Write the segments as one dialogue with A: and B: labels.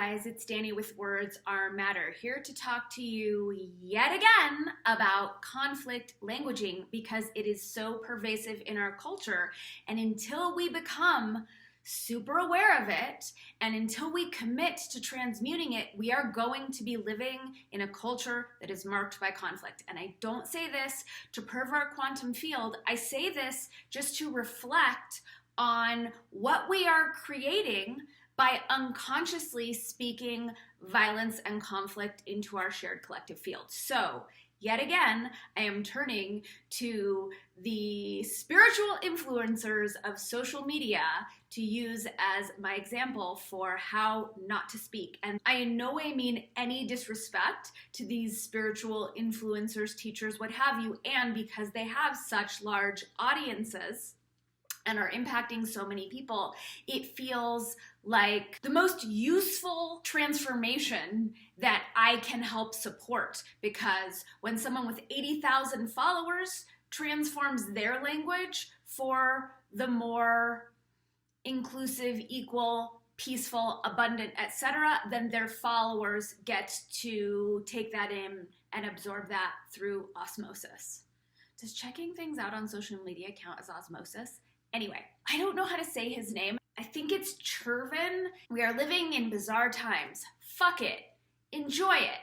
A: guys, it's Danny with Words Are Matter, here to talk to you yet again about conflict languaging because it is so pervasive in our culture. And until we become super aware of it and until we commit to transmuting it, we are going to be living in a culture that is marked by conflict. And I don't say this to pervert our quantum field. I say this just to reflect on what we are creating by unconsciously speaking violence and conflict into our shared collective field. So, yet again, I am turning to the spiritual influencers of social media to use as my example for how not to speak. And I in no way mean any disrespect to these spiritual influencers, teachers, what have you, and because they have such large audiences and are impacting so many people, it feels like the most useful transformation that I can help support. Because when someone with 80,000 followers transforms their language for the more inclusive, equal, peaceful, abundant, etc., then their followers get to take that in and absorb that through osmosis. Does checking things out on social media count as osmosis? Anyway, I don't know how to say his name. I think it's Chervin. We are living in bizarre times. Fuck it. Enjoy it.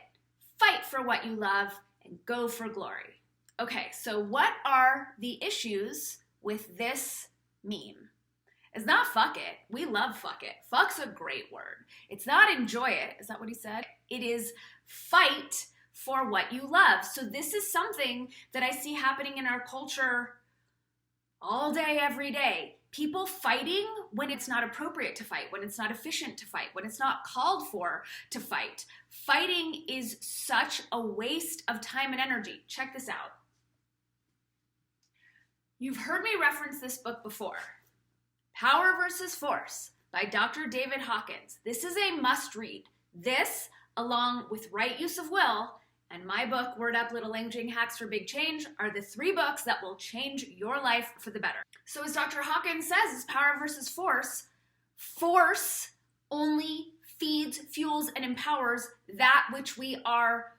A: Fight for what you love and go for glory. Okay, so what are the issues with this meme? It's not fuck it. We love fuck it. Fuck's a great word. It's not enjoy it. Is that what he said? It is fight for what you love. So this is something that I see happening in our culture all day, every day. People fighting when it's not appropriate to fight, when it's not efficient to fight, when it's not called for to fight. Fighting is such a waste of time and energy. Check this out. You've heard me reference this book before, Power versus Force by Dr. David Hawkins. This is a must read. This, along with Right Use of Will, and my book, Word Up Little Languaging Hacks for Big Change, are the 3 books that will change your life for the better. So as Dr. Hawkins says, is power versus force. Force only feeds, fuels, and empowers that which we are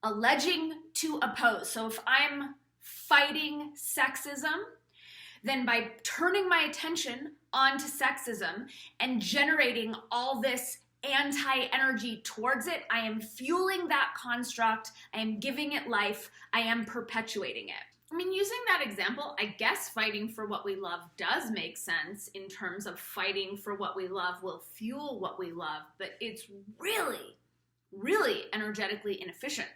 A: alleging to oppose. So if I'm fighting sexism, then by turning my attention onto sexism and generating all this anti-energy towards it, I am fueling that construct, I am giving it life, I am perpetuating it. I mean, using that example, I guess fighting for what we love does make sense in terms of fighting for what we love will fuel what we love, but it's really, really energetically inefficient.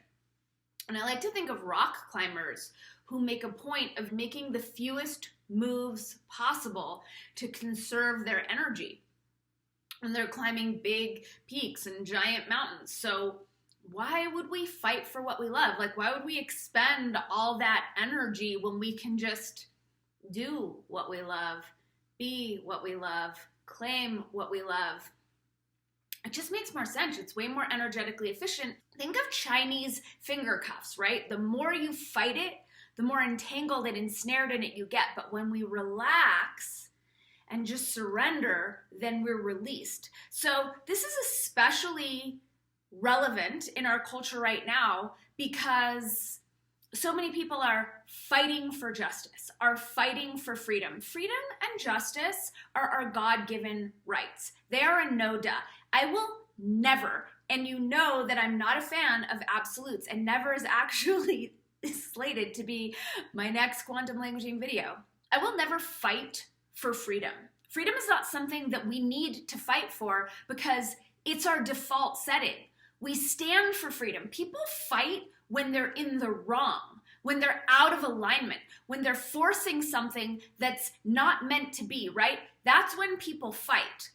A: And I like to think of rock climbers who make a point of making the fewest moves possible to conserve their energy. And they're climbing big peaks and giant mountains. So why would we fight for what we love? Like, why would we expend all that energy when we can just do what we love, be what we love, claim what we love? It just makes more sense. It's way more energetically efficient. Think of Chinese finger cuffs, right? The more you fight it, the more entangled and ensnared in it you get. But when we relax and just surrender, then we're released. So this is especially relevant in our culture right now because so many people are fighting for justice, are fighting for freedom. Freedom and justice are our God-given rights. They are a no-duh. I will never, and you know that I'm not a fan of absolutes, and never is actually slated to be my next quantum languaging video. I will never fight for freedom. Freedom is not something that we need to fight for because it's our default setting. We stand for freedom. People fight when they're in the wrong, when they're out of alignment, when they're forcing something that's not meant to be, right? That's when people fight.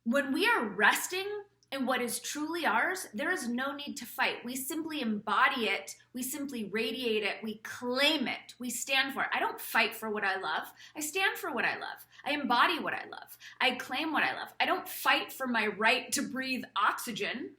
A: When we are resting in what is truly ours, there is no need to fight. We simply embody it. We simply radiate it. We claim it. We stand for it. I don't fight for what I love. I stand for what I love. I embody what I love. I claim what I love. I don't fight for my right to breathe oxygen.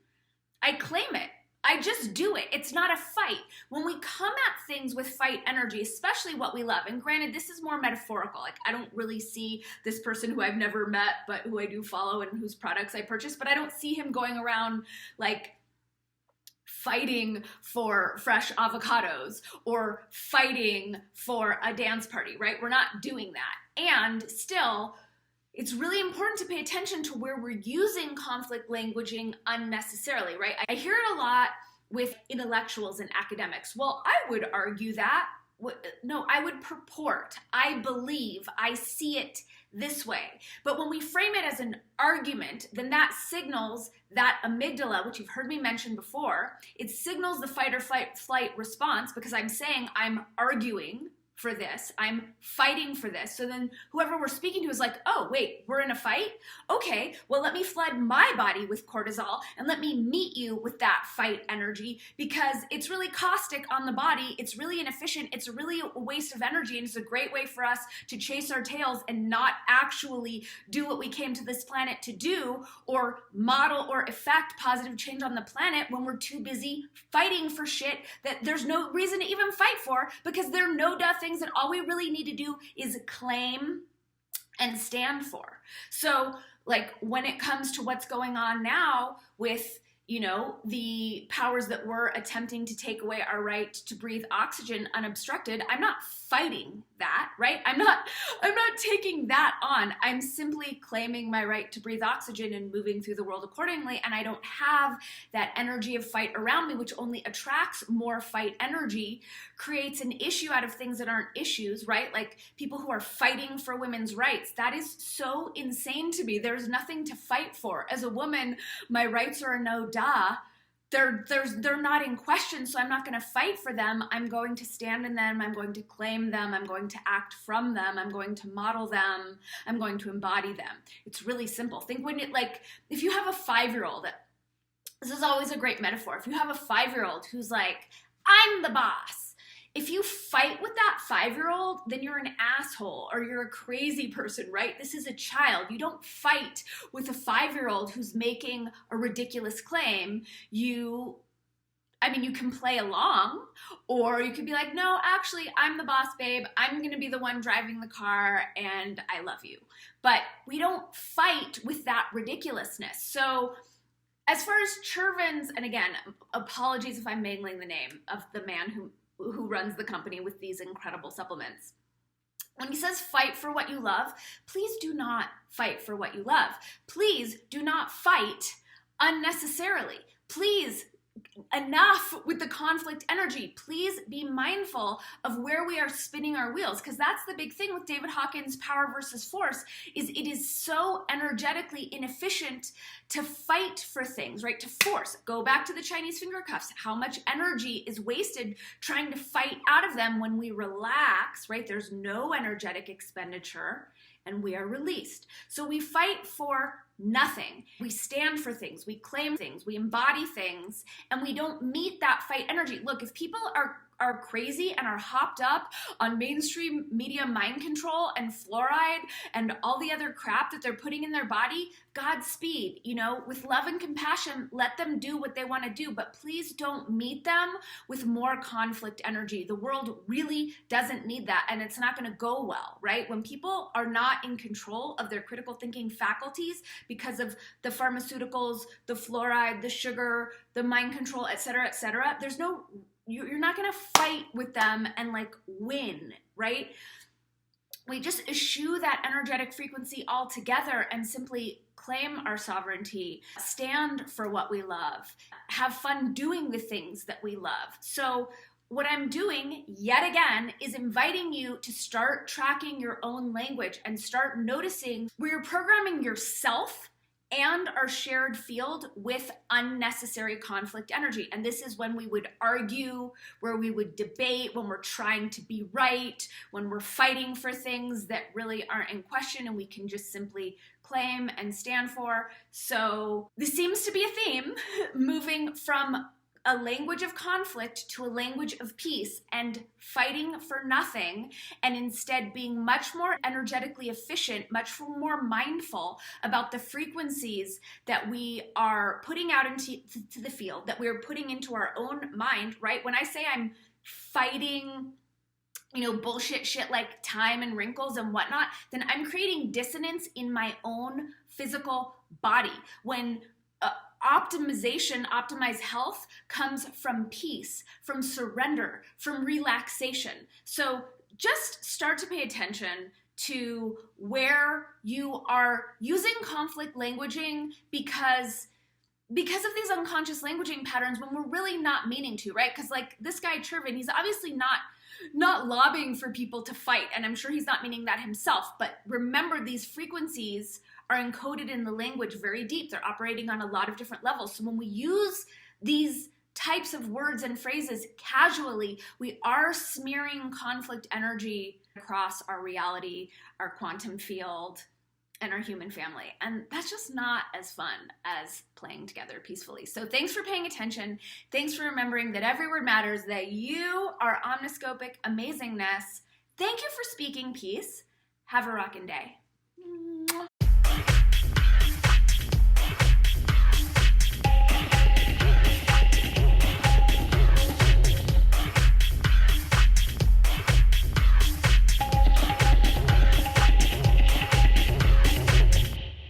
A: I claim it. I just do it. It's not a fight. When we come at things with fight energy, especially what we love, and granted, this is more metaphorical. Like, I don't really see this person who I've never met, but who I do follow and whose products I purchase, but I don't see him going around like fighting for fresh avocados or fighting for a dance party, right? We're not doing that. And still, it's really important to pay attention to where we're using conflict languaging unnecessarily, right? I hear it a lot with intellectuals and academics. Well, I would argue that. No, I would purport, I believe, I see it this way. But when we frame it as an argument, then that signals that amygdala, which you've heard me mention before, it signals the fight or flight response, because I'm saying I'm arguing for this, I'm fighting for this. So then whoever we're speaking to is like, oh, wait, we're in a fight? Okay, well, let me flood my body with cortisol and let me meet you with that fight energy, because it's really caustic on the body. It's really inefficient. It's really a waste of energy. And it's a great way for us to chase our tails and not actually do what we came to this planet to do, or model or effect positive change on the planet, when we're too busy fighting for shit that there's no reason to even fight for, because there are no duh things that all we really need to do is claim and stand for. So, like, when it comes to what's going on now with, you know, the powers that were attempting to take away our right to breathe oxygen unobstructed, I'm not fighting that, right? I'm not taking that on. I'm simply claiming my right to breathe oxygen and moving through the world accordingly. And I don't have that energy of fight around me, which only attracts more fight energy, creates an issue out of things that aren't issues, right? Like people who are fighting for women's rights. That is so insane to me. There's nothing to fight for. As a woman, my rights are a no duh. They're not in question, so I'm not going to fight for them. I'm going to stand in them. I'm going to claim them. I'm going to act from them. I'm going to model them. I'm going to embody them. It's really simple. Think when it, like, if you have a 5-year-old, this is always a great metaphor. If you have a 5-year-old who's like, I'm the boss, if you fight with that 5-year-old, then you're an asshole or you're a crazy person, right? This is a child. You don't fight with a 5-year-old who's making a ridiculous claim. You can play along, or you could be like, no, actually, I'm the boss, babe. I'm going to be the one driving the car, and I love you. But we don't fight with that ridiculousness. So as far as Chervin's, and again, apologies if I'm mangling the name of the man who runs the company with these incredible supplements. When he says fight for what you love, please do not fight for what you love. Please do not fight unnecessarily. Please, enough with the conflict energy. Please be mindful of where we are spinning our wheels, because that's the big thing with David Hawkins' power versus force, is it is so energetically inefficient to fight for things, right? To force. Go back to the Chinese finger cuffs. How much energy is wasted trying to fight out of them when we relax, right? There's no energetic expenditure and we are released. So we fight for nothing. We stand for things, we claim things, we embody things, and we don't meet that fight energy. Look, if people are crazy and are hopped up on mainstream media mind control and fluoride and all the other crap that they're putting in their body, Godspeed. You know, with love and compassion, let them do what they want to do, but please don't meet them with more conflict energy. The world really doesn't need that, and it's not going to go well, right? When people are not in control of their critical thinking faculties because of the pharmaceuticals, the fluoride, the sugar, the mind control, et cetera, you're not going to fight with them and like win, right? We just eschew that energetic frequency altogether and simply claim our sovereignty, stand for what we love, have fun doing the things that we love. So what I'm doing yet again is inviting you to start tracking your own language and start noticing where you're programming yourself and our shared field with unnecessary conflict energy. And this is when we would argue, where we would debate, when we're trying to be right, when we're fighting for things that really aren't in question and we can just simply claim and stand for. So this seems to be a theme, moving from a language of conflict to a language of peace and fighting for nothing, and instead being much more energetically efficient, much more mindful about the frequencies that we are putting out into the field, that we're putting into our own mind, right? When I say I'm fighting, bullshit shit like time and wrinkles and whatnot, then I'm creating dissonance in my own physical body. When optimized health comes from peace, from surrender, from relaxation. So just start to pay attention to where you are using conflict languaging because of these unconscious languaging patterns when we're really not meaning to, right? Because like this guy Chervin, he's obviously not lobbying for people to fight, and I'm sure he's not meaning that himself, but remember, these frequencies are encoded in the language very deep. They're operating on a lot of different levels. So when we use these types of words and phrases casually, we are smearing conflict energy across our reality, our quantum field, and our human family. And that's just not as fun as playing together peacefully. So thanks for paying attention. Thanks for remembering that every word matters, that you are omniscopic amazingness. Thank you for speaking peace. Have a rockin' day.